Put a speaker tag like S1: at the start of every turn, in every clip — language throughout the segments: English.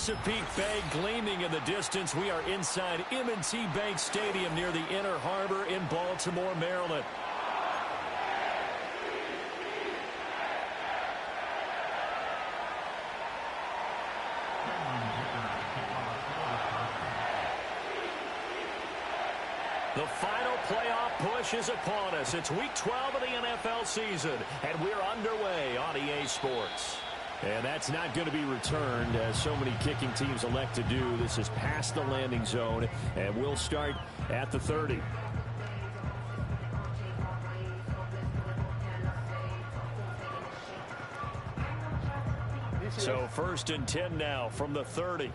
S1: Chesapeake Bay gleaming in the distance. We are inside M&T Bank Stadium near the Inner Harbor in Baltimore, Maryland. The final playoff push is upon us. It's Week 12 of the NFL season, and we're underway on EA Sports. And that's not going to be returned, as so many kicking teams elect to do. This is past the landing zone, and we'll start at the 30. So 1st and 10 now from the 30.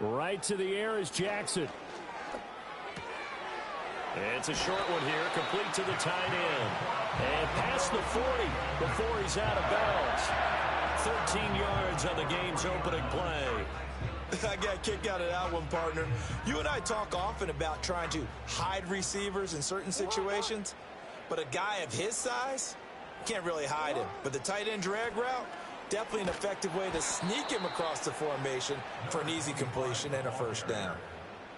S1: Right to the air is Jackson. It's a short one here, complete to the tight end. And past the 40 before he's out of bounds. 13 yards on the game's opening play.
S2: I got a kick out of that one, partner. You and I talk often about trying to hide receivers in certain situations, but a guy of his size, can't really hide him. But the tight end drag route, definitely an effective way to sneak him across the formation for an easy completion and a first down.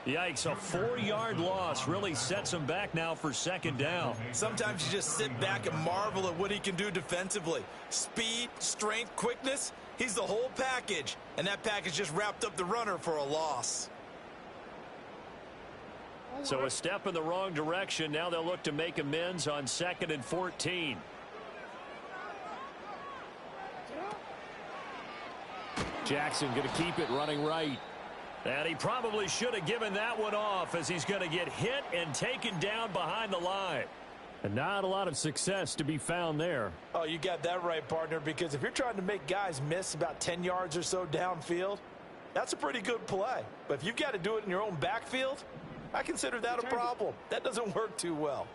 S1: Yikes, a 4-yard loss really sets him back now for 2nd down.
S2: Sometimes you just sit back and marvel at what he can do defensively. Speed, strength, quickness, he's the whole package. And that package just wrapped up the runner for a loss.
S1: So a step in the wrong direction. Now they'll look to make amends on 2nd and 14. Jackson going to keep it running right. And he probably should have given that one off, as he's going to get hit and taken down behind the line. And not a lot of success to be found there.
S2: Oh, you got that right, partner, because if you're trying to make guys miss about 10 yards or so downfield, that's a pretty good play. But if you've got to do it in your own backfield, I consider that a problem. That doesn't work too well.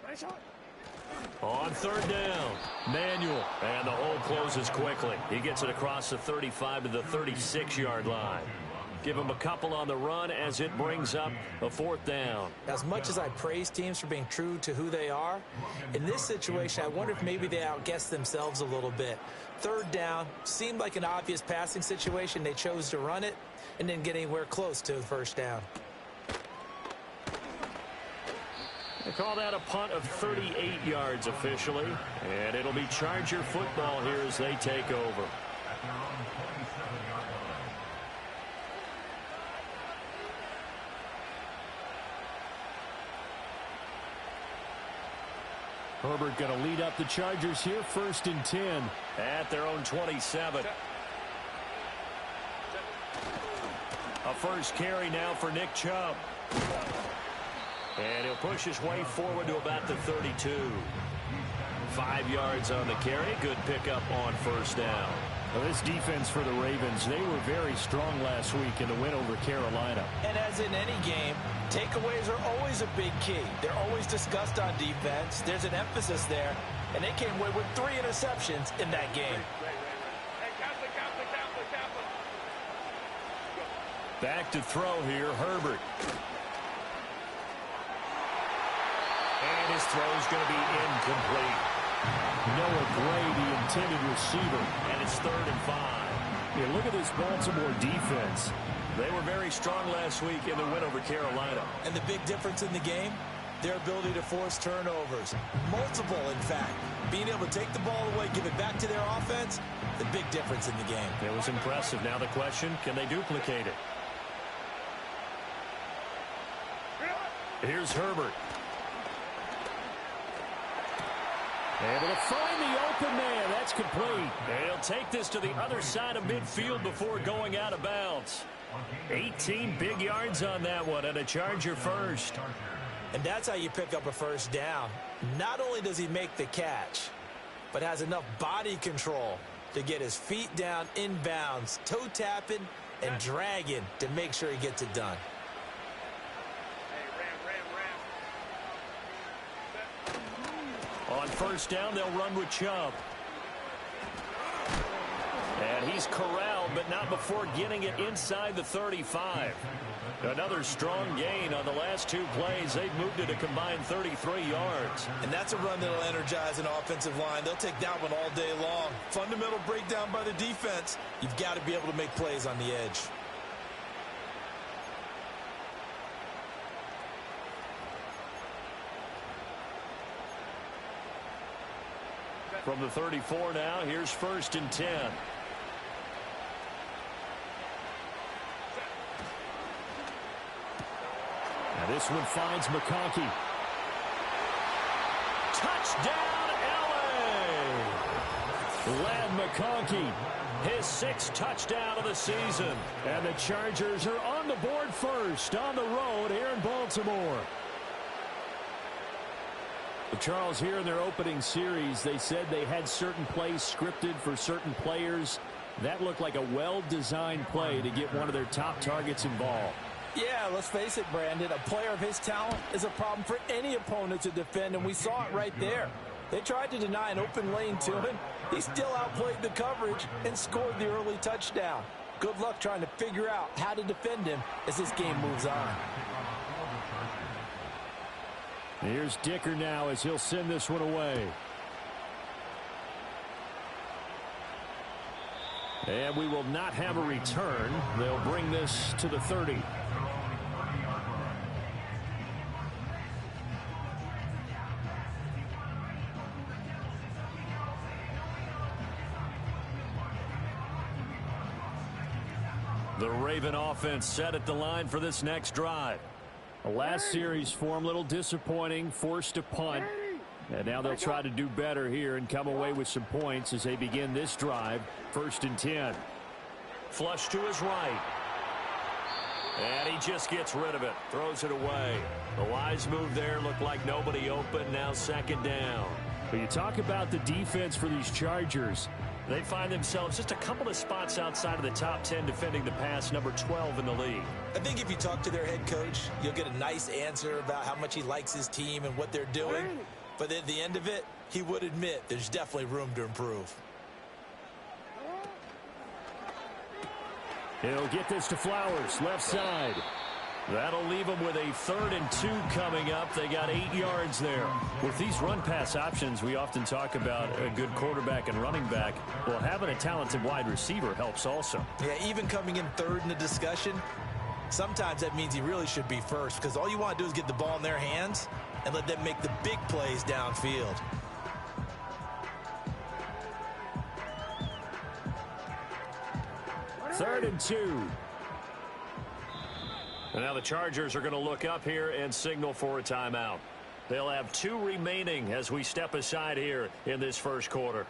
S3: Nice shot.
S1: On 3rd down, Manuel, and the hole closes quickly. He gets it across the 35 to the 36-yard line. Give him a couple on the run as it brings up a 4th down.
S2: As much as I praise teams for being true to who they are, in this situation, I wonder if maybe they outguessed themselves a little bit. 3rd down seemed like an obvious passing situation. They chose to run it and didn't get anywhere close to the 1st down.
S1: They call that a punt of 38 yards officially, and it'll be Charger football here as they take over. Herbert going to lead up the Chargers here, 1st and 10 at their own 27. A first carry now for Nick Chubb. And he'll push his way forward to about the 32. 5 yards on the carry. Good pickup on 1st down. Well, this defense for the Ravens, they were very strong last week in the win over Carolina.
S2: And as in any game, takeaways are always a big key. They're always discussed on defense. There's an emphasis there. And they came away with 3 interceptions in that game.
S1: Back to throw here, Herbert. And his throw is going to be incomplete. Noah Gray, the intended receiver, and it's 3rd and 5. Yeah, look at this Baltimore defense. They were very strong last week in the win over Carolina.
S2: And the big difference in the game, their ability to force turnovers. Multiple, in fact. Being able to take the ball away, give it back to their offense, the big difference in the game.
S1: It was impressive. Now the question, can they duplicate it? Here's Herbert. Able to find the open man. That's complete. And he'll take this to the other side of midfield before going out of bounds. 18 big yards on that one, and a Charger first.
S2: And that's how you pick up a 1st down. Not only does he make the catch, but has enough body control to get his feet down inbounds, toe tapping and dragging to make sure he gets it done. On 1st down, they'll run with Chubb.
S1: And he's corralled, but not before getting it inside the 35. Another strong gain on the last two plays. They've moved it a combined 33 yards.
S2: And that's a run that'll energize an offensive line. They'll take that one all day long. Fundamental breakdown by the defense. You've got to be able to make plays on the edge.
S1: From the 34 now, here's 1st and 10. Now this one finds McConkey. Touchdown, L.A. Lad McConkey, his 6th touchdown of the season. And the Chargers are on the board first on the road here in Baltimore. Charles, here in their opening series, they said they had certain plays scripted for certain players. That looked like a well-designed play to get one of their top targets involved.
S4: Yeah, let's face it, Brandon. A player of his talent is a problem for any opponent to defend, and we saw it right there. They tried to deny an open lane to him. He still outplayed the coverage and scored the early touchdown. Good luck trying to figure out how to defend him as this game moves on.
S1: Here's Dicker now as he'll send this one away. And we will not have a return. They'll bring this to the 30. The Raven offense set at the line for this next drive. The last series for them, a little disappointing, forced a punt. And now they'll try to do better here and come away with some points as they begin this drive. 1st and 10. Flush to his right. And he just gets rid of it. Throws it away. The wise move there looked like nobody open. Now 2nd down. But you talk about the defense for these Chargers. They find themselves just a couple of spots outside of the top 10 defending the pass, number 12 in the league.
S2: I think if you talk to their head coach, you'll get a nice answer about how much he likes his team and what they're doing. But at the end of it, he would admit there's definitely room to improve.
S1: He'll get this to Flowers, left side. That'll leave them with a 3rd and 2 coming up. They got 8 yards there. With these run-pass options, we often talk about a good quarterback and running back. Well, having a talented wide receiver helps also.
S2: Yeah, even coming in 3rd in the discussion, sometimes that means he really should be first because all you want to do is get the ball in their hands and let them make the big plays downfield.
S1: Third and 2. And now the Chargers are going to look up here and signal for a timeout. They'll have 2 remaining as we step aside here in this first quarter.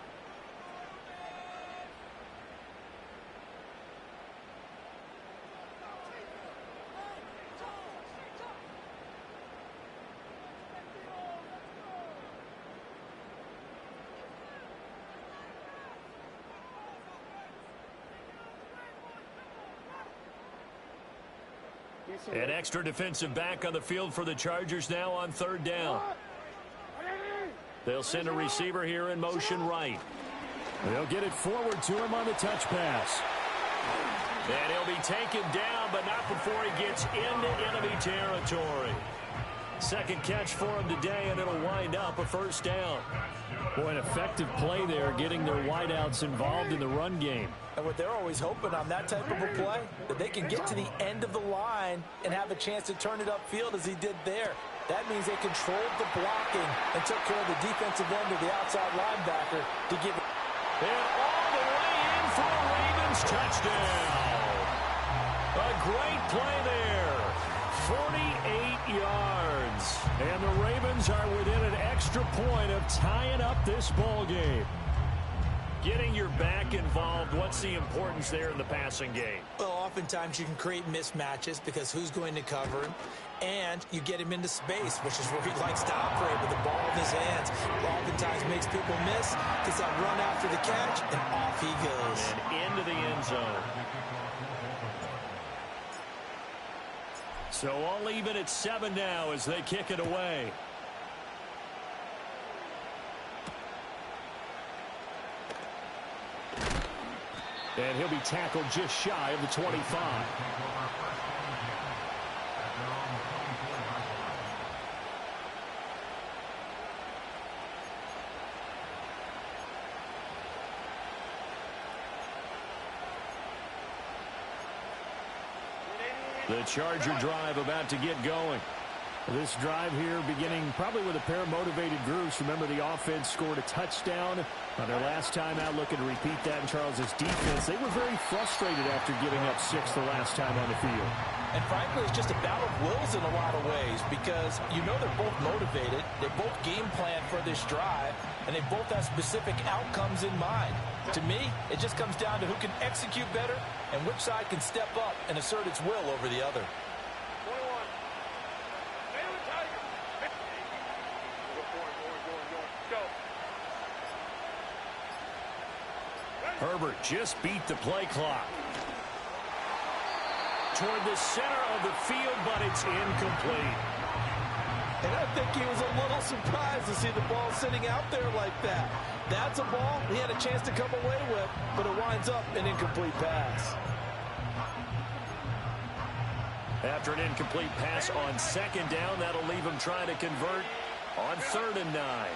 S1: An extra defensive back on the field for the Chargers now on 3rd down. They'll send a receiver here in motion right. They'll get it forward to him on the touch pass. And he'll be taken down, but not before he gets into enemy territory. 2nd catch for him today, and it'll wind up a 1st down. Boy, an effective play there, getting their wideouts involved in the run game.
S4: And what they're always hoping on that type of a play, that they can get to the end of the line and have a chance to turn it upfield as he did there. That means they controlled the blocking and took care of the defensive end of the outside linebacker to give it.
S1: And all the way in for a Ravens touchdown. A great play there. 48 yards. And the Ravens are within an extra point of tying up this ball game. Getting your back involved, what's the importance there in the passing game?
S2: Well, oftentimes you can create mismatches because who's going to cover him, and you get him into space, which is where he likes to operate with the ball in his hands. Oftentimes makes people miss, gets that run after the catch, and off he goes.
S1: And into the end zone. So all even at 7 now as they kick it away. And he'll be tackled just shy of the 25. The Charger drive about to get going. This drive here beginning probably with a pair of motivated groups. Remember, the offense scored a touchdown on their last time out. Looking to repeat that in Charles's defense. They were very frustrated after giving up 6 the last time on the field.
S4: And frankly, it's just a battle of wills in a lot of ways because you know they're both motivated. They both game plan for this drive, and they both have specific outcomes in mind. To me, it just comes down to who can execute better and which side can step up and assert its will over the other.
S1: Herbert just beat the play clock. Toward the center of the field, but it's incomplete.
S4: And I think he was a little surprised to see the ball sitting out there like that. That's a ball he had a chance to come away with, but it winds up an incomplete pass.
S1: After an incomplete pass on second down, that'll leave him trying to convert on 3rd and 9.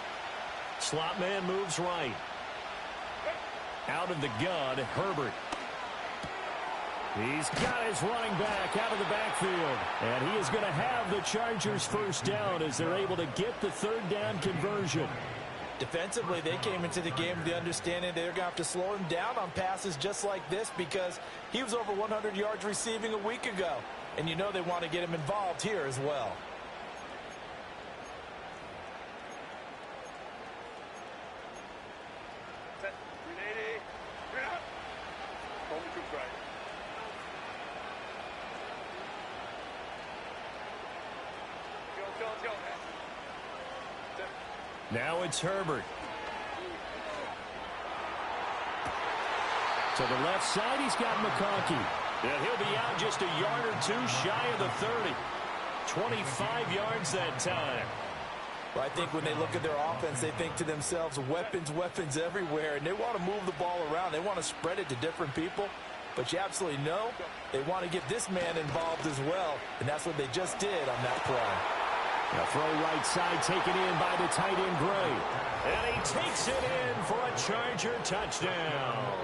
S1: Slot man moves right. Out of the gun, Herbert. He's got his running back out of the backfield. And he is going to have the Chargers first down as they're able to get the 3rd down conversion.
S4: Defensively, they came into the game with the understanding they're going to have to slow him down on passes just like this because he was over 100 yards receiving a week ago. And you know they want to get him involved here as well.
S1: Now it's Herbert. To the left side, he's got McConkey. And he'll be out just a yard or two shy of the 30. 25 yards that time.
S4: Well, I think when they look at their offense, they think to themselves, weapons, weapons everywhere. And they want to move the ball around. They want to spread it to different people. But you absolutely know they want to get this man involved as well. And that's what they just did on that play.
S1: A throw right side taken in by the tight end Gray. And he takes it in for a Charger touchdown.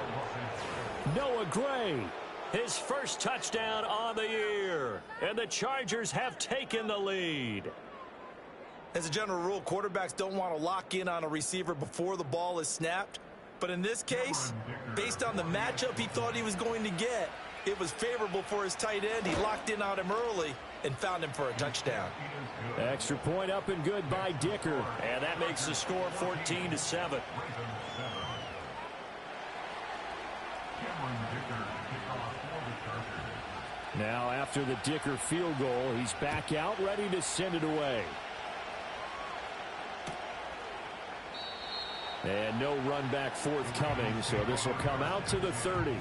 S1: Noah Gray, his first touchdown on the year. And the Chargers have taken the lead.
S2: As a general rule, quarterbacks don't want to lock in on a receiver before the ball is snapped. But in this case, based on the matchup he thought he was going to get, it was favorable for his tight end. He locked in on him early and found him for a touchdown.
S1: Extra point up and good by Dicker. And that makes the score 14-7. Now after the Dicker field goal, he's back out ready to send it away. And no run back forthcoming, so this will come out to the 30.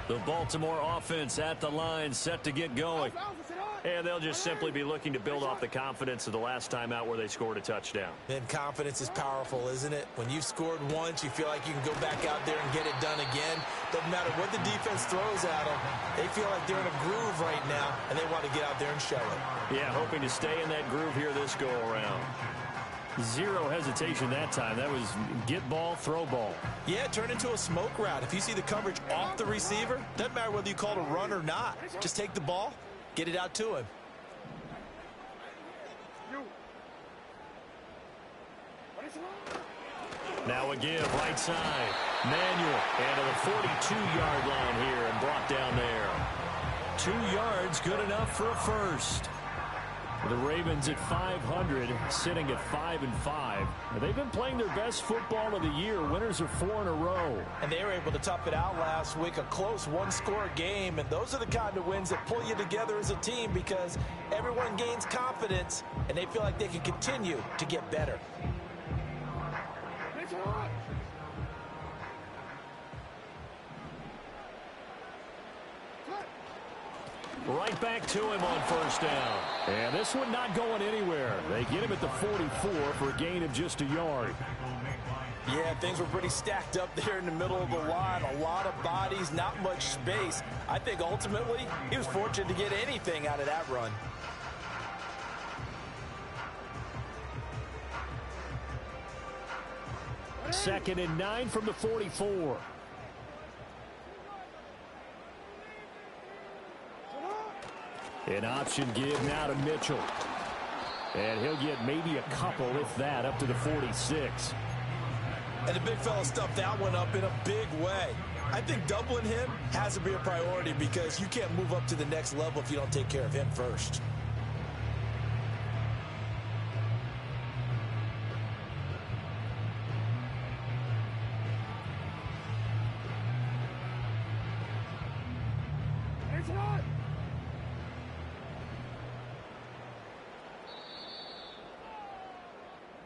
S1: The Baltimore offense at the line, set to get going. And they'll just simply be looking to build off the confidence of the last time out where they scored a touchdown.
S2: And confidence is powerful, isn't it? When you've scored once, you feel like you can go back out there and get it done again. Doesn't matter what the defense throws at them. They feel like they're in a groove right now, and they want to get out there and show it.
S1: Yeah, hoping to stay in that groove here this go-around. Zero hesitation that time. That was get ball, throw ball.
S2: Yeah, it turned into a smoke route. If you see the coverage off the receiver, doesn't matter whether you call it a run or not. Just take the ball, get it out to him.
S1: Now again, right side. Manuel, and to the 42-yard line here and brought down there. 2 yards, good enough for a first. The Ravens at 500, sitting at 5-5. They've been playing their best football of the year. Winners are 4 in a row.
S4: And they were able to tough it out last week, a close one-score game. And those are the kind of wins that pull you together as a team because everyone gains confidence and they feel like they can continue to get better.
S1: Right back to him on first down. And this one not going anywhere. They get him at the 44 for a gain of just a yard.
S4: Yeah, things were pretty stacked up there in the middle of the line. A lot of bodies, not much space. I think ultimately he was fortunate to get anything out of that run.
S1: Second and 9 from the 44. An option give now to Mitchell. And he'll get maybe a couple, if that, up to the 46.
S2: And the big fella stuffed that one up in a big way. I think doubling him has to be a priority because you can't move up to the next level if you don't take care of him first.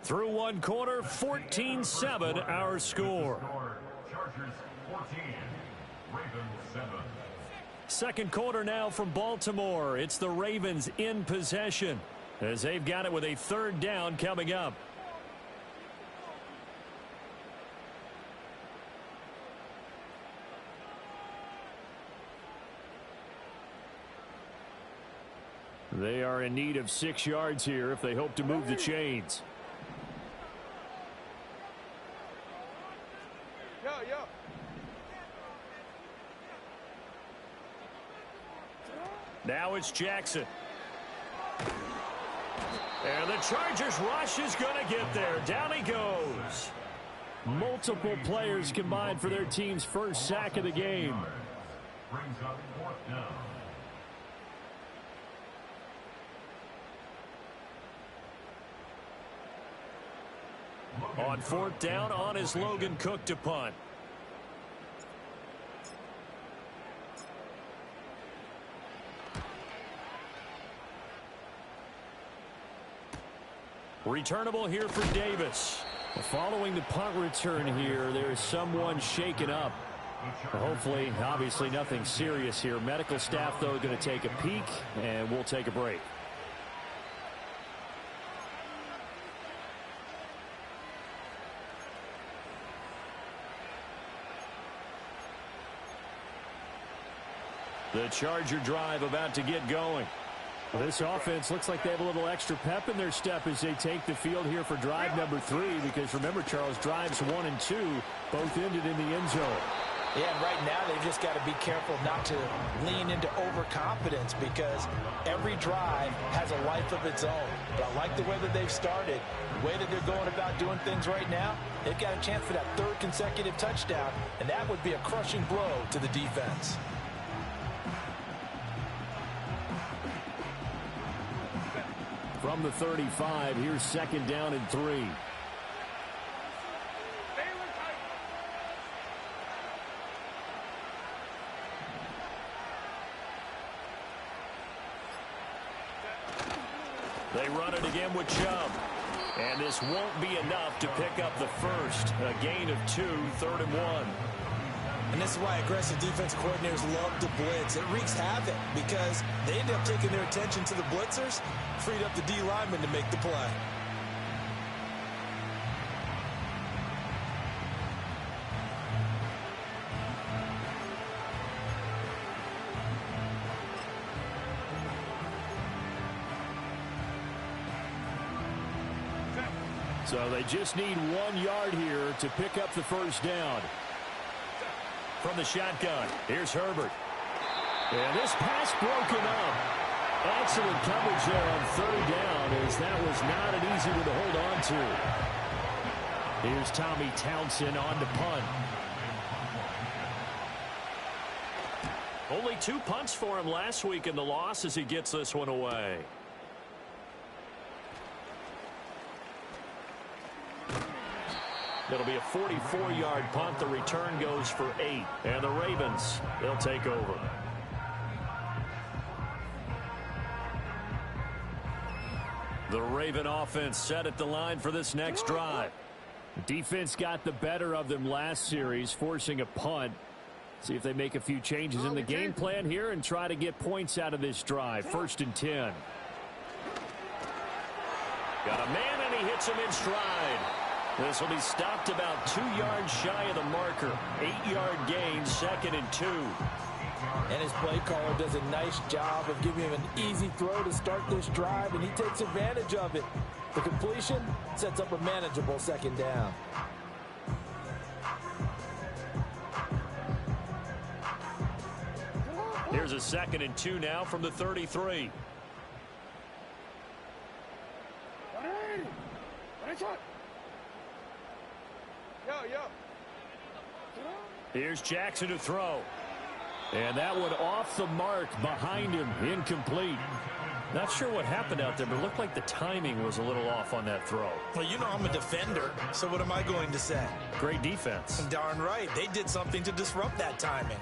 S1: Through one quarter, 14-7 our score.
S3: Chargers 14, Ravens 7.
S1: Second quarter now from Baltimore. It's the Ravens in possession as they've got it with a third down coming up. They are in need of 6 yards here if they hope to move the chains. Now it's Jackson. And the Chargers rush is going to get there. Down he goes. Multiple players combined for their team's first sack of the game.
S3: Brings up fourth down.
S1: On fourth down, on is Logan Cook to punt. Returnable here for Davis. Following the punt return here, there is someone shaken up. Hopefully, obviously nothing serious here. Medical staff, though, going to take a peek, and we'll take a break. The Charger drive about to get going. This offense looks like they have a little extra pep in their step as they take the field here for drive number 3. Because remember, Charles, drives 1 and 2 both ended in the end zone.
S4: Yeah, and right now they've just got to be careful not to lean into overconfidence because every drive has a life of its own. But I like the way that they've started, the way that they're going about doing things right now. They've got a chance for that 3rd consecutive touchdown, and that would be a crushing blow to the defense.
S1: From the 35, here's second down and 3. They run it again with Chubb. And this won't be enough to pick up the first. A gain of 2, 3rd and 1.
S2: And this is why aggressive defense coordinators love to blitz. It wreaks havoc because they end up taking their attention to the blitzers, freed up the D lineman to make the play.
S1: So they just need 1 yard here to pick up the first down. From the shotgun, here's Herbert. And this pass broken up. Excellent coverage there on 3rd down as that was not an easy one to hold on to. Here's Tommy Townsend on the punt. Only 2 punts for him last week in the loss as he gets this one away. It'll be a 44-yard punt. The return goes for 8. And the Ravens, they'll take over. The Raven offense set at the line for this next drive. Defense got the better of them last series, forcing a punt. See if they make a few changes in the game plan here and try to get points out of this drive. 1st and 10. Got a man, and he hits him in stride. This will be stopped about 2 yards shy of the marker. 8-yard gain, 2nd and 2.
S4: And his play caller does a nice job of giving him an easy throw to start this drive, and he takes advantage of it. The completion sets up a manageable 2nd down.
S1: Here's a 2nd and 2 now from the 33. Here's Jackson to throw. And that one off the mark behind him, incomplete. Not sure what happened out there, but it looked like the timing was a little off on that throw.
S2: Well, you know I'm a defender, so what am I going to say?
S1: Great defense.
S2: Darn right. They did something to disrupt that timing.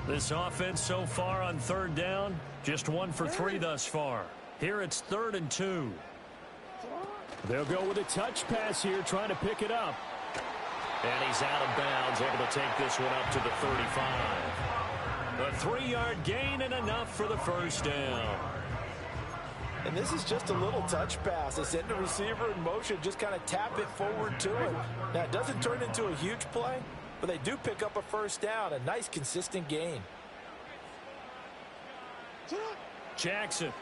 S1: This offense so far on 3rd down, just 1 for 3 thus far. Here it's 3rd and 2. They'll go with a touch pass here, trying to pick it up. And he's out of bounds, able to take this one up to the 35. A 3-yard gain and enough for the 1st down.
S4: And this is just a little touch pass. They send the receiver in motion, just kind of tap it forward to him. Now, it doesn't turn into a huge play, but they do pick up a 1st down, a nice, consistent gain.
S1: Jackson.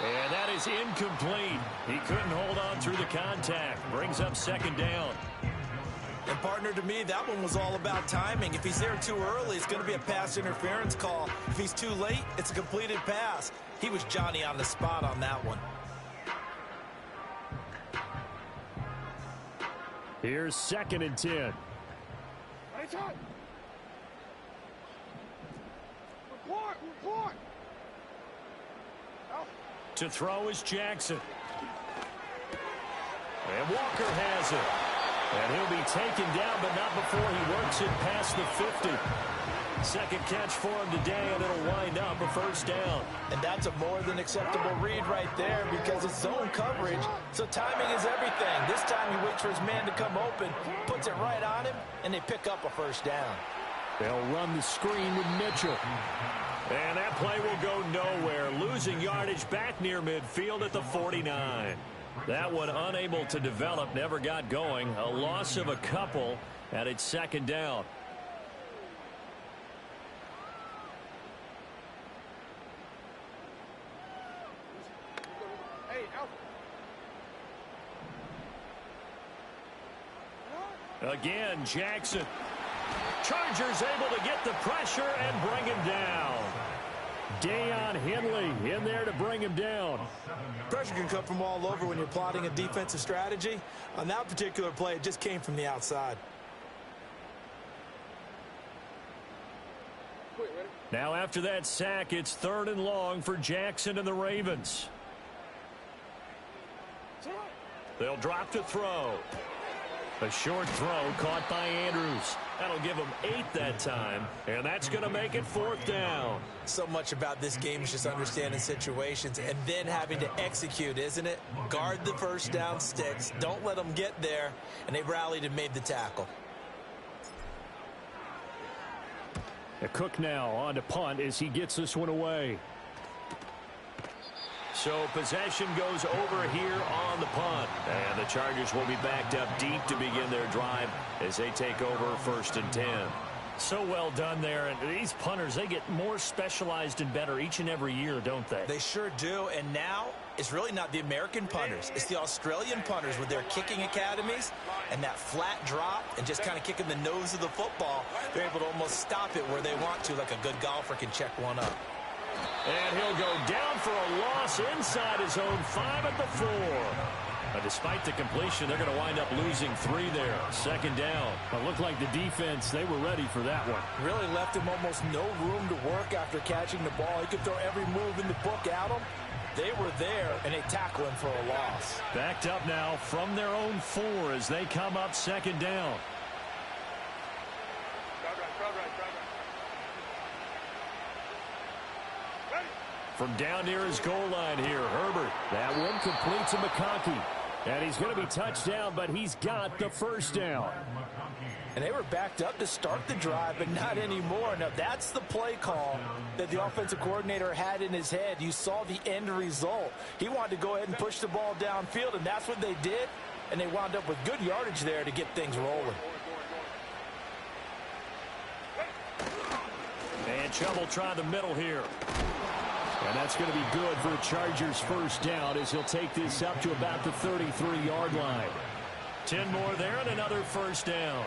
S1: And that is incomplete. He couldn't hold on through the contact. Brings up 2nd down.
S2: And, partner, to me, that one was all about timing. If he's there too early, it's going to be a pass interference call. If he's too late, it's a completed pass. He was Johnny on the spot on that one.
S1: Here's 2nd and 10.
S5: Report.
S1: To throw is Jackson. And Walker has it. And he'll be taken down, but not before he works it past the 50. 2nd catch for him today, and it'll wind up a 1st down.
S4: And that's a more than acceptable read right there because it's zone coverage, so timing is everything. This time he waits for his man to come open, puts it right on him, and they pick up a 1st down.
S1: They'll run the screen with Mitchell. And that play will go nowhere. Losing yardage back near midfield at the 49. That one unable to develop, never got going. A loss of a couple, and it's 2nd down. Again, Jackson. Chargers able to get the pressure and bring him down. Deion Henley in there to bring him down.
S2: Pressure can come from all over when you're plotting a defensive strategy. On that particular play, it just came from the outside.
S1: Now after that sack, it's 3rd and long for Jackson and the Ravens. They'll drop to throw. A short throw caught by Andrews. That'll give him 8 that time, and that's going to make it 4th down.
S2: So much about this game is just understanding situations and then having to execute, isn't it? Guard the 1st down sticks. Don't let them get there, and they rallied and made the tackle.
S1: A Cook now on to punt as he gets this one away. So possession goes over here on the punt. And the Chargers will be backed up deep to begin their drive as they take over 1st and 10. So well done there. And these punters, they get more specialized and better each and every year, don't they?
S2: They sure do. And now it's really not the American punters. It's the Australian punters with their kicking academies and that flat drop and just kind of kicking the nose of the football. They're able to almost stop it where they want to, like a good golfer can check one up.
S1: And he'll go down for a loss inside his own 5 at the 4. But despite the completion, they're going to wind up losing 3 there. 2nd down. It looked like the defense, they were ready for that one.
S4: Really left him almost no room to work after catching the ball. He could throw every move in the book at him. They were there, and they tackle him for a loss.
S1: Backed up now from their own 4 as they come up 2nd down. From down near his goal line here, Herbert. That one completes to McConkey. And he's going to be touched down, but he's got the first down.
S4: And they were backed up to start the drive, but not anymore. Now, that's the play call that the offensive coordinator had in his head. You saw the end result. He wanted to go ahead and push the ball downfield, and that's what they did. And they wound up with good yardage there to get things rolling.
S1: And trouble trying the middle here. And that's going to be good for the Chargers' first down as he'll take this up to about the 33-yard line. 10 more there and another first down.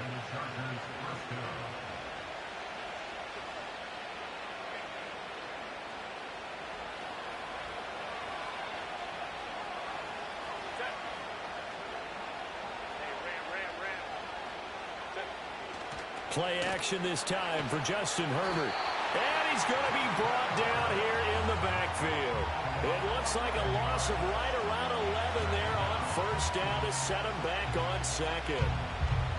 S1: Play action this time for Justin Herbert. And he's going to be brought down here in the backfield. It looks like a loss of right around 11 there on first down to set him back on second.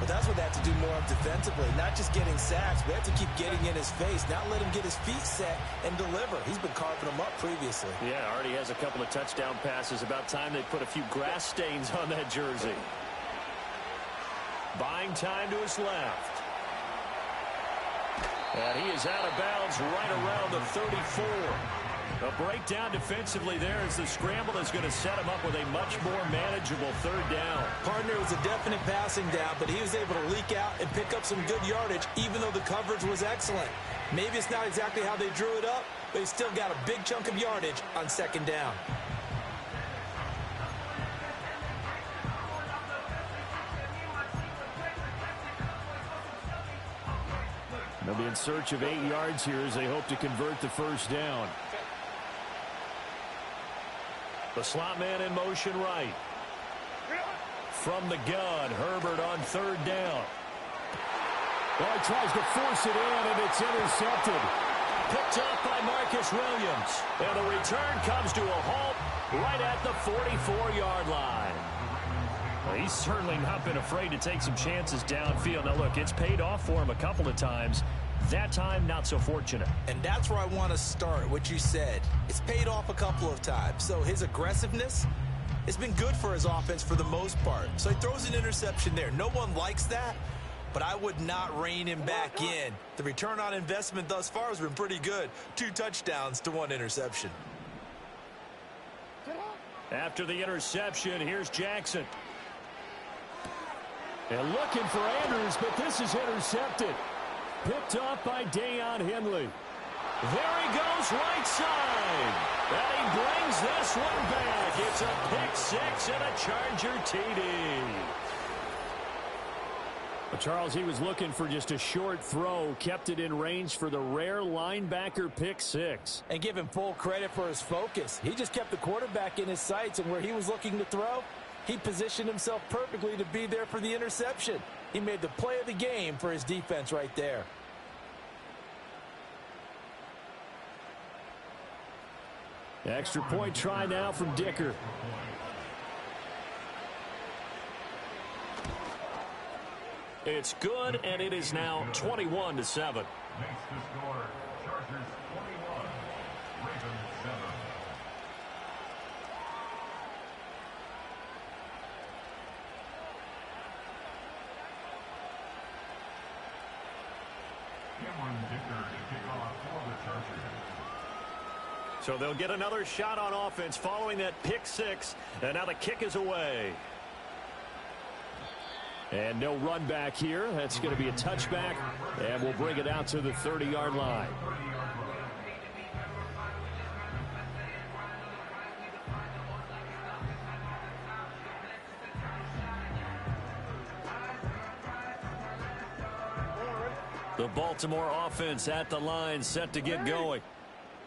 S2: But that's what they have to do more of defensively, not just getting sacks, but they have to keep getting in his face, not let him get his feet set and deliver. He's been carving them up previously.
S1: Yeah, already has a couple of touchdown passes. About time they put a few grass stains on that jersey. Buying time to his left. And he is out of bounds right around the 34. A breakdown defensively there as the scramble is going to set him up with a much more manageable third down.
S2: Partner, it was a definite passing down, but he was able to leak out and pick up some good yardage, even though the coverage was excellent. Maybe it's not exactly how they drew it up, but he still got a big chunk of yardage on second down.
S1: They'll be in search of 8 yards here as they hope to convert the first down. The slot man in motion right. From the gun, Herbert on third down. Well, he tries to force it in, and it's intercepted. Picked up by Marcus Williams. And the return comes to a halt right at the 44-yard line. Well, he's certainly not been afraid to take some chances downfield. Now, look, it's paid off for him a couple of times. That time, not so fortunate.
S2: And that's where I want to start, what you said. It's paid off a couple of times. So his aggressiveness has been good for his offense for the most part. So he throws an interception there. No one likes that, but I would not rein him back in. The return on investment thus far has been pretty good. 2 touchdowns to 1 interception.
S1: After the interception, here's Jackson. And looking for Andrews, but this is intercepted. Picked up by Deion Henley. There he goes, right side. And he brings this one back. It's a pick 6 and a Charger TD. Well, Charles, he was looking for just a short throw. Kept it in range for the rare linebacker pick 6.
S4: And give him full credit for his focus. He just kept the quarterback in his sights, and where he was looking to throw, he positioned himself perfectly to be there for the interception. He made the play of the game for his defense right there.
S1: Extra point try now from Dicker. It's good, and it is now 21-7.
S3: Makes the score, Chargers 21, Ravens 7. Cameron Dicker to kick off for the Chargers.
S1: So they'll get another shot on offense following that pick 6, and now the kick is away. And no run back here. That's going to be a touchback, and we'll bring it out to the 30-yard line. The Baltimore offense at the line, set to get going.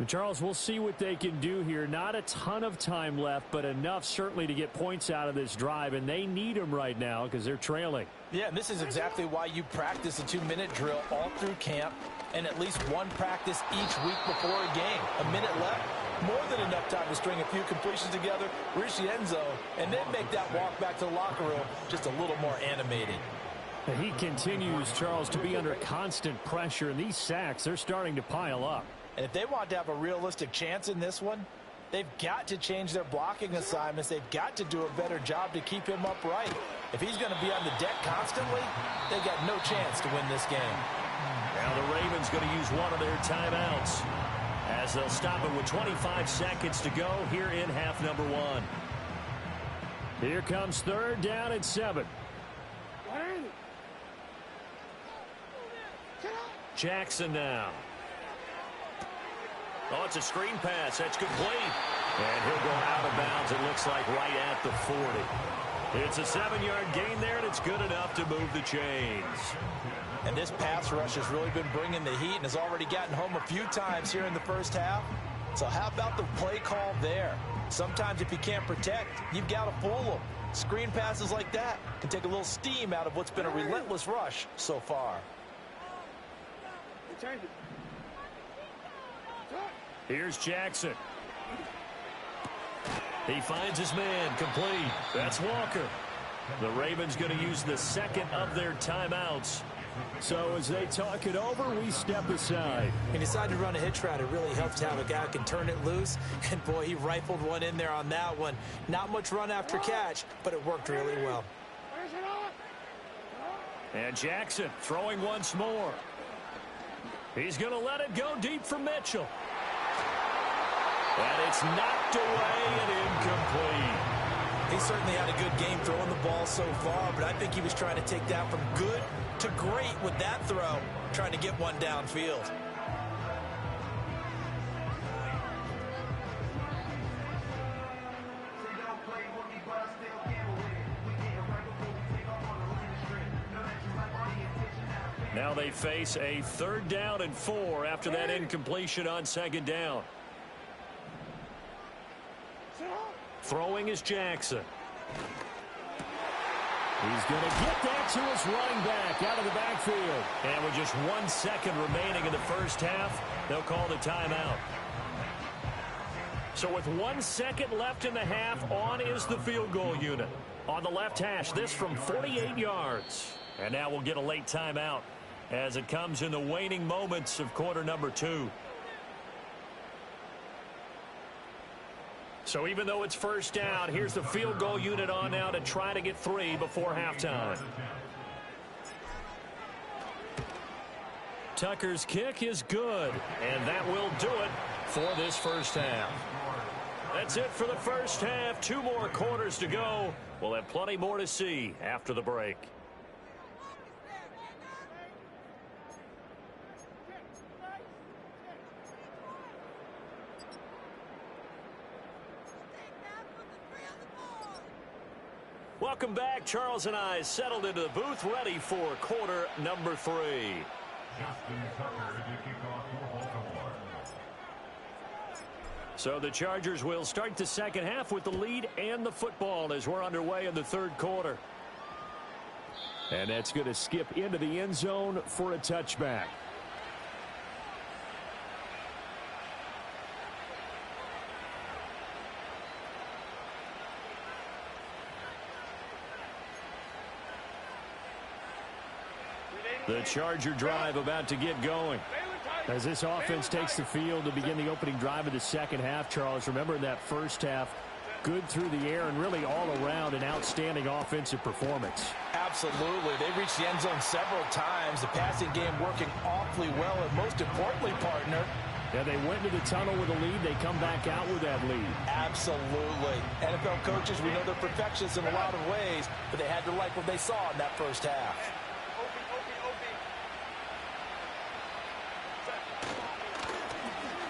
S1: Charles, we'll see what they can do here. Not a ton of time left, but enough certainly to get points out of this drive, and they need them right now because they're trailing.
S4: Yeah, and this is exactly why you practice a 2-minute drill all through camp and at least one practice each week before a game. A minute left, more than enough time to string a few completions together, reach the end zone, and then make that walk back to the locker room just a little more animated.
S1: He continues, Charles, to be under constant pressure, and these sacks, they're starting to pile up.
S4: And if they want to have a realistic chance in this one, they've got to change their blocking assignments. They've got to do a better job to keep him upright. If he's going to be on the deck constantly, they've got no chance to win this game.
S1: Now the Ravens going to use one of their timeouts as they'll stop it with 25 seconds to go here in half number 1. Here comes 3rd down and 7. Jackson now. Oh, it's a screen pass. That's complete. And he'll go out of bounds, it looks like, right at the 40. It's a 7-yard gain there, and it's good enough to move the chains.
S4: And this pass rush has really been bringing the heat and has already gotten home a few times here in the first half. So how about the play call there? Sometimes if you can't protect, you've got to fool them. Screen passes like that can take a little steam out of what's been a relentless rush so far.
S1: Here's Jackson. He finds his man, complete. That's Walker. The Ravens going to use the second of their timeouts. So as they talk it over, we step aside.
S2: He decided to run a hitch route. It really helps to have a guy who can turn it loose. And, boy, he rifled one in there on that one. Not much run after catch, but it worked really well.
S1: And Jackson throwing once more. He's going to let it go deep for Mitchell. And it's knocked away and incomplete.
S2: He certainly had a good game throwing the ball so far, but I think he was trying to take that from good to great with that throw, trying to get one downfield.
S1: Now they face a 3rd down and 4 after that incompletion on 2nd down. Throwing is Jackson. He's going to get that to his running back out of the backfield. And with just 1 second remaining in the first half, they'll call the timeout. So with 1 second left in the half, on is the field goal unit. On the left hash, this from 48 yards. And now we'll get a late timeout as it comes in the waning moments of quarter number 2. So even though it's first down, here's the field goal unit on now to try to get 3 before halftime. Tucker's kick is good, and that will do it for this first half. That's it for the first half. 2 more quarters to go. We'll have plenty more to see after the break. Welcome back. Charles and I settled into the booth, ready for quarter number 3. So the Chargers will start the second half with the lead and the football as we're underway in the 3rd quarter. And that's going to skip into the end zone for a touchback. The Charger drive about to get going. As this offense takes the field to begin the opening drive of the second half, Charles, remember in that first half, good through the air and really all around an outstanding offensive performance.
S4: Absolutely. They reached the end zone several times. The passing game working awfully well, and most importantly, partner,
S1: yeah, they went to the tunnel with a lead. They come back out with that lead.
S4: Absolutely. NFL coaches, we know they're perfectionists in a lot of ways, but they had to like what they saw in that first half.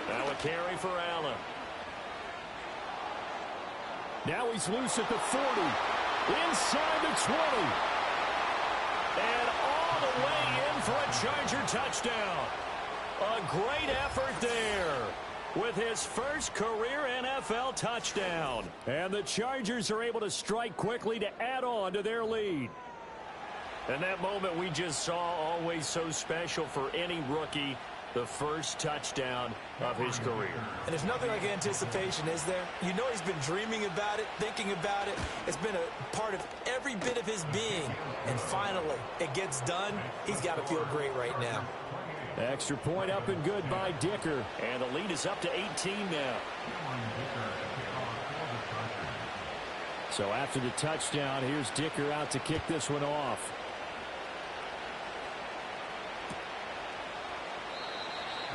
S1: Now a carry for Allen. Now he's loose at the 40. Inside the 20. And all the way in for a Charger touchdown. A great effort there with his first career NFL touchdown. And the Chargers are able to strike quickly to add on to their lead. And that moment we just saw, always so special for any rookie. The first touchdown of his career.
S2: And there's nothing like anticipation, is there? You know he's been dreaming about it, thinking about it. It's been a part of every bit of his being. And finally, it gets done. He's got to feel great right now.
S1: Extra point up and good by Dicker. And the lead is up to 18 now. So after the touchdown, here's Dicker out to kick this one off.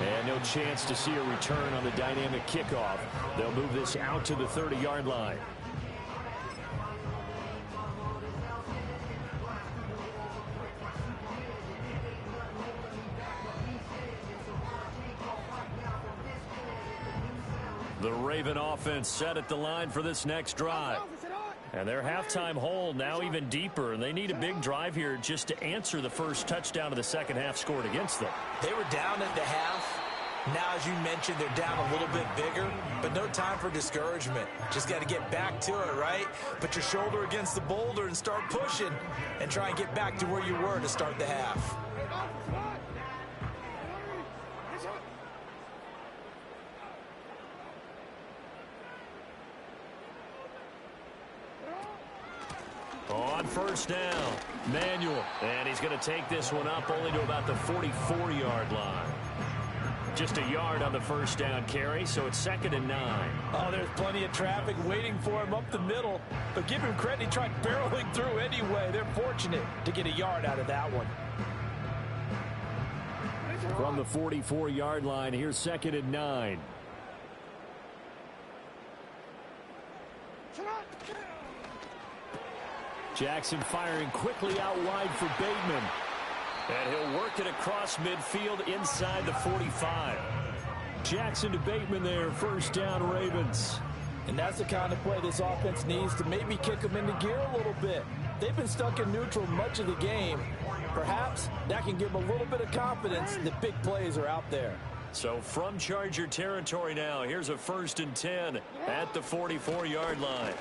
S1: And no chance to see a return on the dynamic kickoff. They'll move this out to the 30-yard line. The Raven offense set at the line for this next drive. And their halftime hole now even deeper. And they need a big drive here just to answer the first touchdown of the second half scored against them.
S2: They were down at the half. Now, as you mentioned, they're down a little bit bigger, but no time for discouragement. Just got to get back to it, right? Put your shoulder against the boulder and start pushing and try and get back to where you were to start the half.
S1: On first down, Manuel. And he's going to take this one up only to about the 44-yard line. Just a yard on the first down carry, so it's 2nd and 9.
S4: Oh, there's plenty of traffic waiting for him up the middle. But give him credit, he tried barreling through anyway. They're fortunate to get a yard out of that one.
S1: From the 44-yard line, here's 2nd and 9. Jackson firing quickly out wide for Bateman. And he'll work it across midfield inside the 45. Jackson to Bateman there, first down Ravens.
S4: And that's the kind of play this offense needs to maybe kick them into gear a little bit. They've been stuck in neutral much of the game. Perhaps that can give them a little bit of confidence that big plays are out there.
S1: So from Charger territory now, here's a 1st and 10 at the 44-yard line.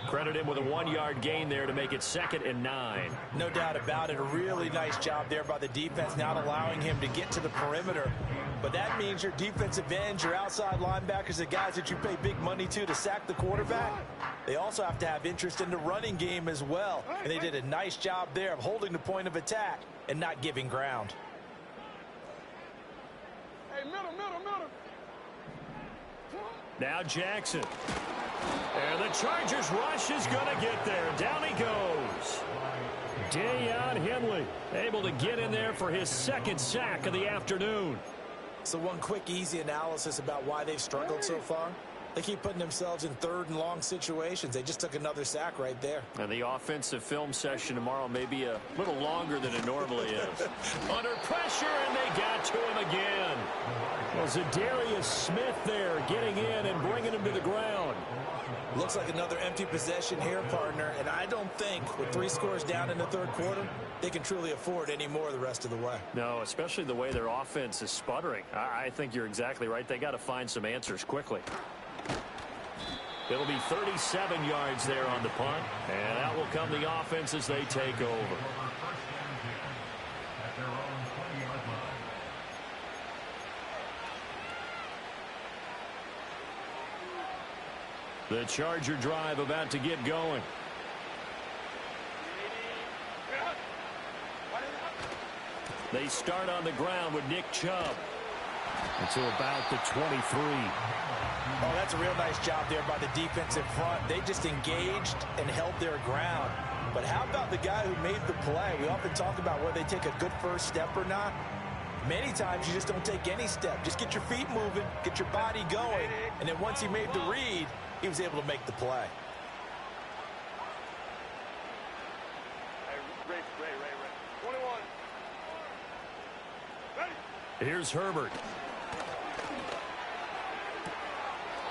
S1: Credit him with a 1-yard gain there to make it 2nd and 9.
S2: No doubt about it. A really nice job there by the defense, not allowing him to get to the perimeter. But that means your defensive ends, your outside linebackers, the guys that you pay big money to sack the quarterback, they also have to have interest in the running game as well. And they did a nice job there of holding the point of attack and not giving ground.
S5: Hey, middle.
S1: Now Jackson. And the Chargers rush is going to get there. Down he goes. Deion Henley able to get in there for his 2nd sack of the afternoon.
S2: So one quick, easy analysis about why they've struggled so far. They keep putting themselves in 3rd and long situations. They just took another sack right there.
S1: And the offensive film session tomorrow may be a little longer than it normally is. Under pressure, and they got to him again. Well, Zadarius Smith there getting in and bringing him to the ground.
S2: Looks like another empty possession here, partner. And I don't think with 3 scores down in the 3rd quarter, they can truly afford any more the rest of the way.
S1: No, especially the way their offense is sputtering. I think you're exactly right. They got to find some answers quickly. It'll be 37 yards there on the punt. And out will come the offense as they take over. The Charger drive about to get going. They start on the ground with Nick Chubb. Until about the 23.
S2: Oh, that's a real nice job there by the defensive front. They just engaged and held their ground. But how about the guy who made the play? We often talk about whether they take a good first step or not. Many times you just don't take any step. Just get your feet moving, get your body going, and then once he made the read, he was able to make the play.
S5: Ray. 21. Ready?
S1: Here's Herbert.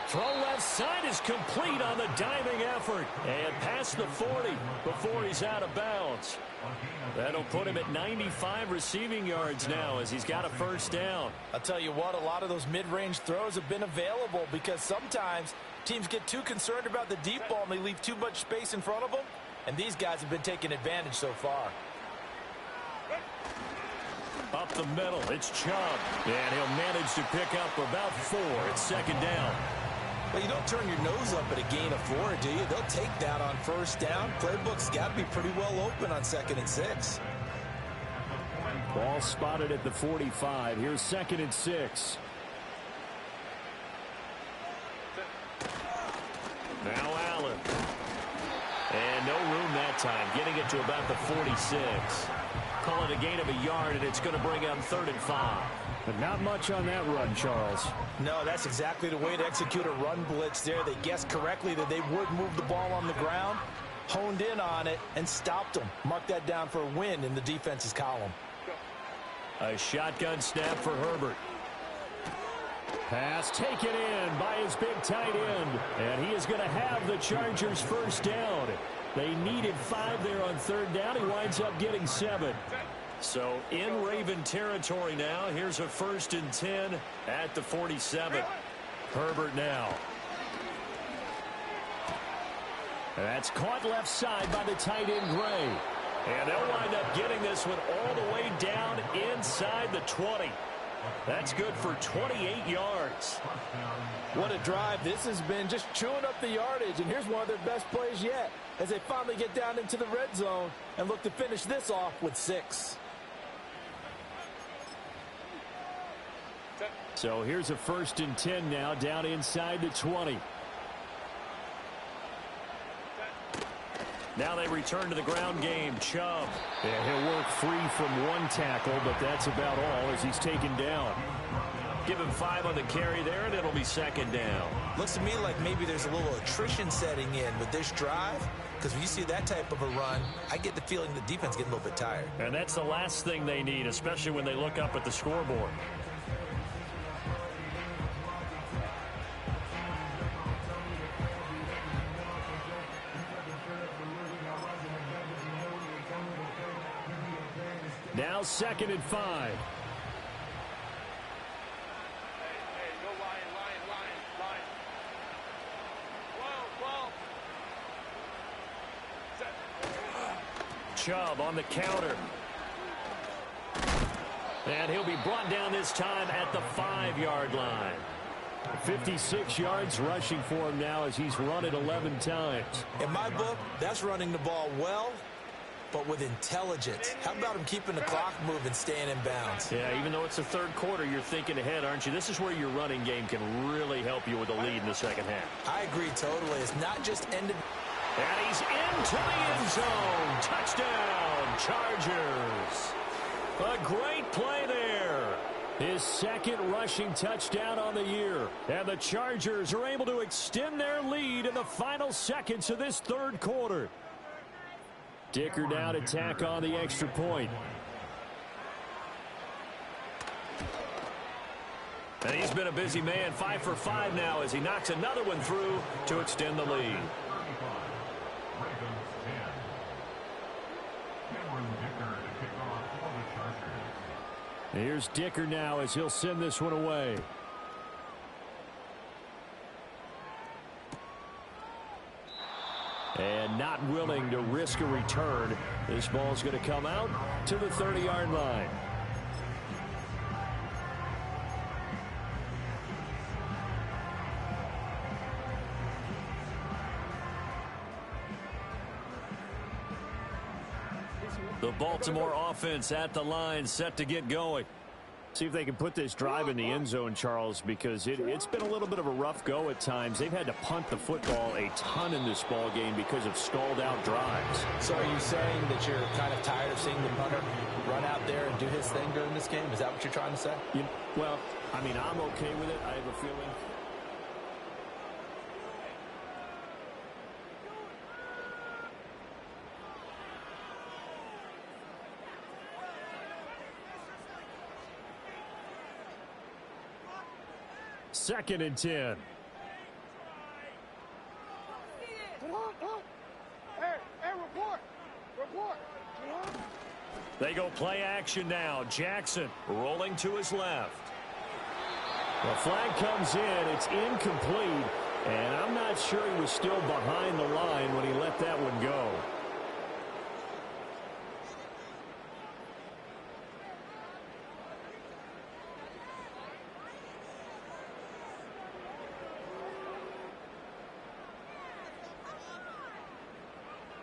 S1: Throw left side is complete on the diving effort. And past the 40 before he's out of bounds. That'll put him at 95 receiving yards now as he's got a first down.
S4: I'll tell you what, a lot of those mid-range throws have been available because sometimes teams get too concerned about the deep ball and they leave too much space in front of them. And these guys have been taking advantage so far.
S1: Up the middle, it's Chubb. And he'll manage to pick up about 4 at 2nd down.
S2: Well, you don't turn your nose up at a gain of 4, do you? They'll take that on first down. Playbook's got to be pretty well open on 2nd and 6.
S1: Ball spotted at the 45. Here's 2nd and 6. Now Allen. And no room that time. Getting it to about the 46. Call it a gain of a yard, and it's going to bring up 3rd and 5. But not much on that run, Charles.
S4: No, that's exactly the way to execute a run blitz there. They guessed correctly that they would move the ball on the ground, honed in on it, and stopped them. Mark that down for a win in the defense's column.
S1: A shotgun snap for Herbert. Pass taken in by his big tight end. And he is going to have the Chargers first down. They needed 5 there on 3rd down. He winds up getting 7. So in Raven territory now. Here's a 1st and 10 at the 47. Herbert now. That's caught left side by the tight end Gray. And they'll wind up getting this one all the way down inside the 20. That's good for 28 yards.
S4: What a drive this has been, just chewing up the yardage. And here's one of their best plays yet as they finally get down into the red zone and look to finish this off with 6.
S1: So here's a 1st and 10 now down inside the 20. Now they return to the ground game. Chubb. Yeah, he'll work free from 1 tackle, but that's about all as he's taken down. Give him 5 on the carry there, and it'll be 2nd down.
S2: Looks to me like maybe there's a little attrition setting in with this drive, because when you see that type of a run, I get the feeling the defense getting a little bit tired.
S1: And that's the last thing they need, especially when they look up at the scoreboard. Now 2nd and 5.
S5: Hey, go line. 12. Set.
S1: Chubb on the counter. And he'll be brought down this time at the 5-yard line. 56 yards rushing for him now as he's run it 11 times.
S2: In my book, that's running the ball well, but with intelligence. How about him keeping the clock moving, staying in bounds?
S1: Yeah, even though it's the 3rd quarter, you're thinking ahead, aren't you? This is where your running game can really help you with a lead in the 2nd half.
S2: I agree totally. It's not just ended.
S1: And he's into the end zone. Touchdown, Chargers. A great play there. His 2nd rushing touchdown on the year. And the Chargers are able to extend their lead in the final seconds of this 3rd quarter. Dicker now to tack on the extra point. And he's been a busy man. 5 for 5 now as he knocks another one through to extend the lead. Here's Dicker now as he'll send this one away. And not willing to risk a return. This ball's going to come out to the 30-yard line. The Baltimore offense at the line, set to get going. See if they can put this drive in the end zone, Charles, because it's been a little bit of a rough go at times. They've had to punt the football a ton in this ball game because of stalled out drives.
S4: So are you saying that you're kind of tired of seeing the punter run out there and do his thing during this game? Is that what you're trying to say?
S1: Well, I mean, I'm okay with it. I have a feeling. Second and 10.
S5: Hey, report.
S1: They go play action now. Jackson rolling to his left. The flag comes in. It's incomplete. And I'm not sure he was still behind the line when he let that one go.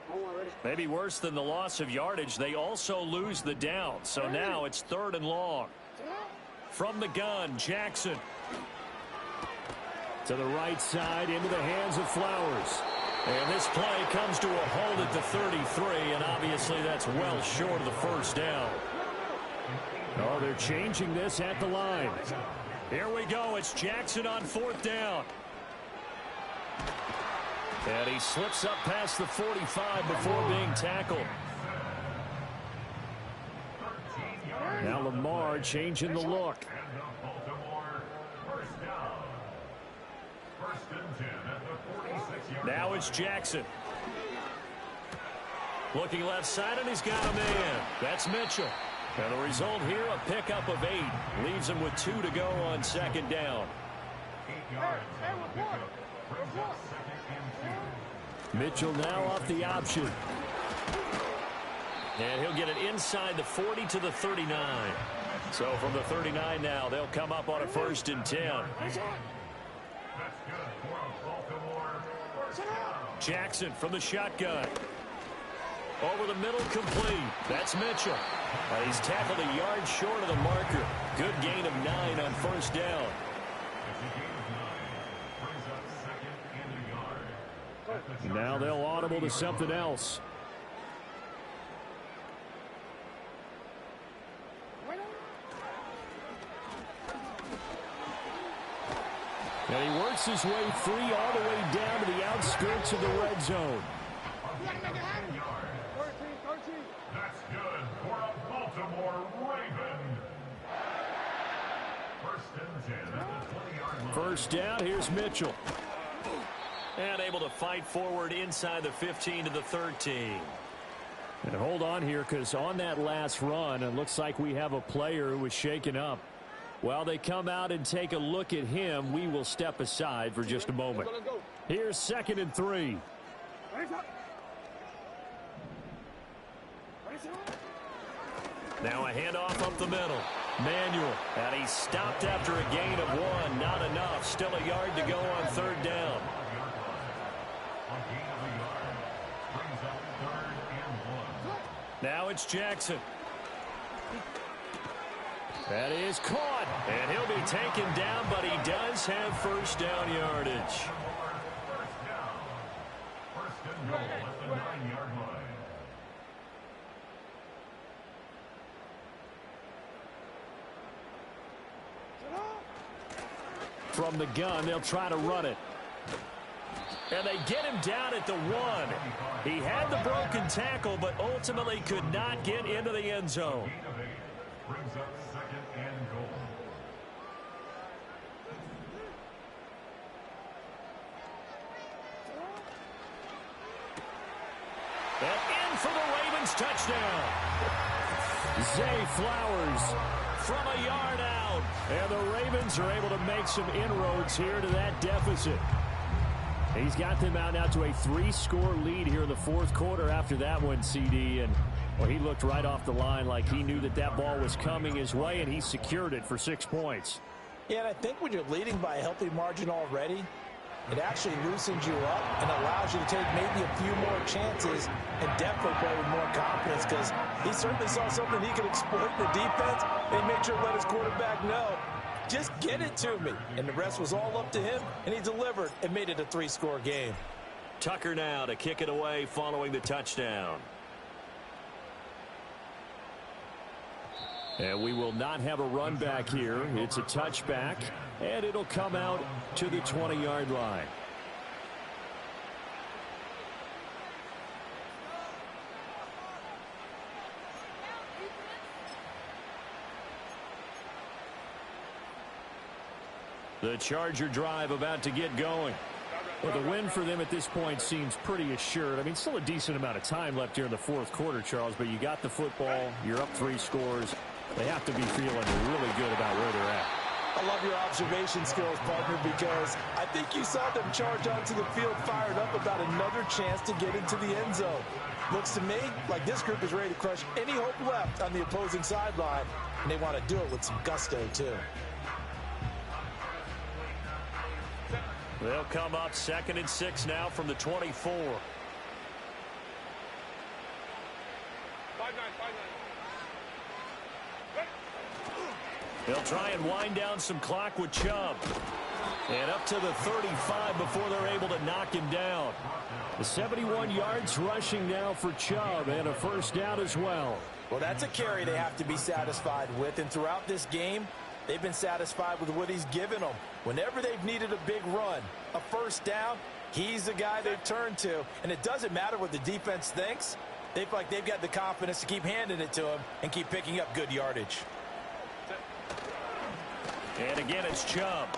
S5: I want
S1: Maybe worse than the loss of yardage, they also lose the down. So now it's 3rd and long. From the gun, Jackson. To the right side, into the hands of Flowers. And this play comes to a hold at the 33, and obviously that's well short of the first down. Oh, they're changing this at the line. Here we go. It's Jackson on 4th down. And he slips up past the 45 before being tackled. Now Lamar changing the look. Now it's Jackson. Looking left side, and he's got a man. That's Mitchell. And the result here, a pickup of 8. Leaves him with 2 to go on 2nd down. Mitchell now off the option. And he'll get it inside the 40 to the 39. So from the 39 now, they'll come up on a 1st and 10. Jackson from the shotgun. Over the middle, complete. That's Mitchell. He's tackled a yard short of the marker. Good gain of 9 on 1st down. Now they'll audible to something else. And he works his way free all the way down to the outskirts of the red zone.
S3: That's good for a Baltimore Raven. 1st and 10 at the 20-yard line.
S1: 1st down, here's Mitchell. And able to fight forward inside the 15 to the 13. And hold on here, because on that last run, it looks like we have a player who was shaken up. While they come out and take a look at him, we will step aside for just a moment. Here's 2nd and 3. Now a handoff up the middle. Manuel, and he stopped after a gain of 1. Not enough. Still a yard to go on 3rd down. Now it's Jackson. That is caught. And he'll be taken down, but he does have 1st down yardage.
S3: 1st and goal at the 9-yard line.
S1: From the gun, they'll try to run it. And they get him down at the 1. He had the broken tackle, but ultimately could not get into the end zone.
S3: Brings up 2nd and goal.
S1: And in for the Ravens touchdown. Zay Flowers from a yard out. And the Ravens are able to make some inroads here to that deficit. He's got them out now to a 3-score lead here in the 4th quarter after that one, CD. And well, he looked right off the line like he knew that that ball was coming his way, and he secured it for 6 points.
S4: Yeah, and I think when you're leading by a healthy margin already, it actually loosens you up and allows you to take maybe a few more chances and definitely play with more confidence, because he certainly saw something he could exploit in the defense and make sure to let his quarterback know, just get it to me. And the rest was all up to him, and he delivered and made it a 3-score game.
S1: Tucker now to kick it away following the touchdown. And we will not have a run back here. It's a touchback, and it'll come out to the 20-yard line. The Charger drive about to get going. Well, the win for them at this point seems pretty assured. I mean, still a decent amount of time left here in the 4th quarter, Charles, but you got the football. You're up 3 scores. They have to be feeling really good about where they're at.
S4: I love your observation skills, partner, because I think you saw them charge onto the field fired up about another chance to get into the end zone. Looks to me like this group is ready to crush any hope left on the opposing sideline, and they want to do it with some gusto, too.
S1: They'll come up 2nd and 6 now from the 24. They'll try and wind down some clock with Chubb. And up to the 35 before they're able to knock him down. The 71 yards rushing now for Chubb, and a first down as well.
S4: Well, that's a carry they have to be satisfied with, and throughout this game, they've been satisfied with what he's given them. Whenever they've needed a big run, a first down, he's the guy they've turned to. And it doesn't matter what the defense thinks. They feel like they've got the confidence to keep handing it to him and keep picking up good yardage.
S1: And again, it's Chubb.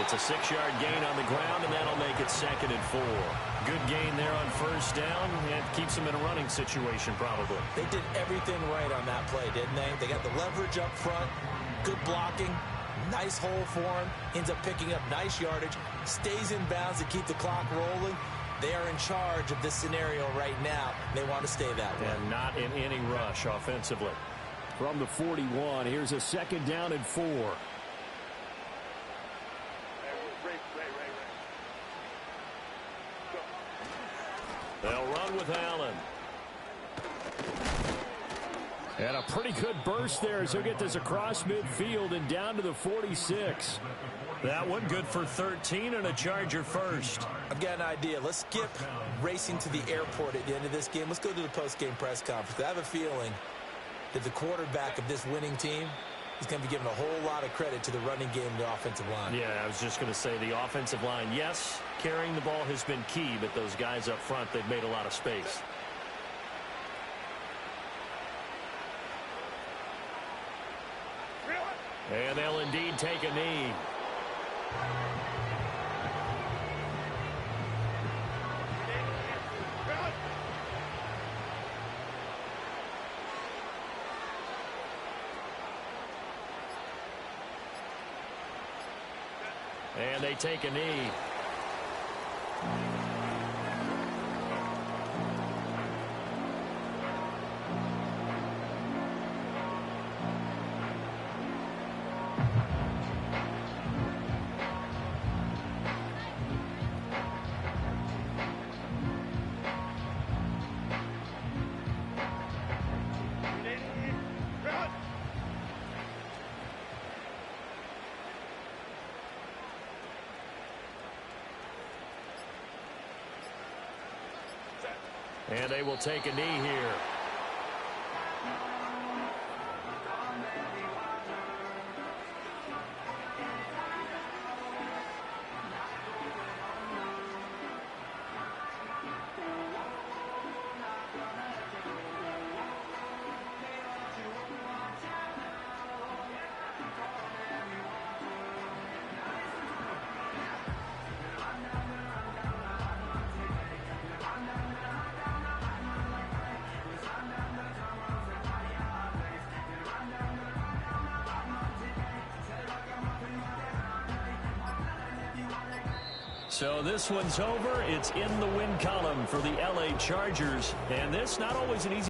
S1: It's a 6-yard gain on the ground, and that'll make it 2nd and 4. Good gain there on first down, and keeps them in a running situation probably.
S4: They did everything right on that play, didn't they? They got the leverage up front, good blocking, nice hole for him, ends up picking up nice yardage, stays in bounds to keep the clock rolling. They are in charge of this scenario right now. They want to stay that way.
S1: And not in any rush offensively. From the 41, here's a 2nd down and 4. They'll run with Allen. And a pretty good burst there as he'll get this across midfield and down to the 46. That one good for 13 and a Charger first.
S4: I've got an idea. Let's skip racing to the airport at the end of this game. Let's go to the post-game press conference. I have a feeling that the quarterback of this winning team is going to be given a whole lot of credit to the running game and the offensive line.
S1: Yeah, I was just going to say the offensive line, yes, carrying the ball has been key, but those guys up front, they've made a lot of space. And they'll indeed take a knee. And they take a knee. And they will take a knee here. So this one's over. It's in the win column for the LA Chargers. And this not always an easy